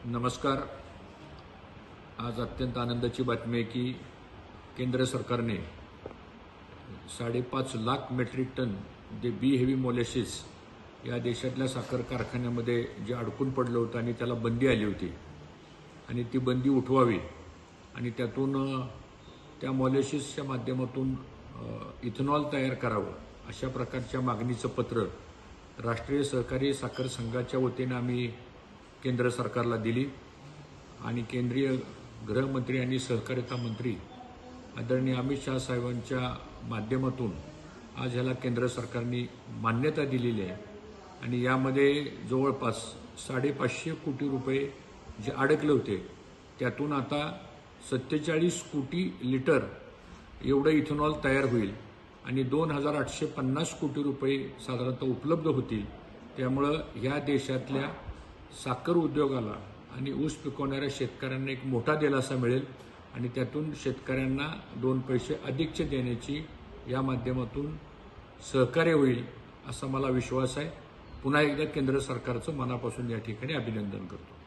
नमस्कार। आज अत्यंत आनंदाची बातमी आहे की केंद्र सरकारने 5.5 लाख मेट्रिक टन जे बी हेवी मोलेसिस या देशातल्या साखर कारखान्यामध्ये जे अडकून पडलं होतं आणि त्याला बंदी आली होती आणि ती बंदी उठवावी आणि त्यातून त्या मोलेसिसच्या माध्यमातून इथेनॉल तयार करावं अशा प्रकारच्या मागणीचं पत्र राष्ट्रीय सहकारी साखर संघाच्या वतीनं आम्ही केंद्र सरकारला दिली आणि केंद्रीय गृहमंत्री आणि सहकारिता मंत्री आदरणीय अमित शाह साहेबांच्या माध्यमातून आज ह्याला केंद्र सरकारने मान्यता दिलेली आहे आणि यामध्ये जवळपास 550 कोटी रुपये जे अडकले होते त्यातून आता 47 कोटी लिटर एवढं इथेनॉल तयार होईल आणि 2850 कोटी रुपये साधारणतः उपलब्ध होतील। त्यामुळं ह्या देशातल्या साखर उद्योगाला आणि ऊस पिकवणाऱ्या शेतकऱ्यांना एक मोठा दिलासा मिळेल आणि त्यातून शेतकऱ्यांना 2 पैसे अधिकचे देण्याची या माध्यमातून सहकार्य होईल असा मला विश्वास आहे। पुन्हा एकदा केंद्र सरकारचं मनापासून या ठिकाणी अभिनंदन करतो।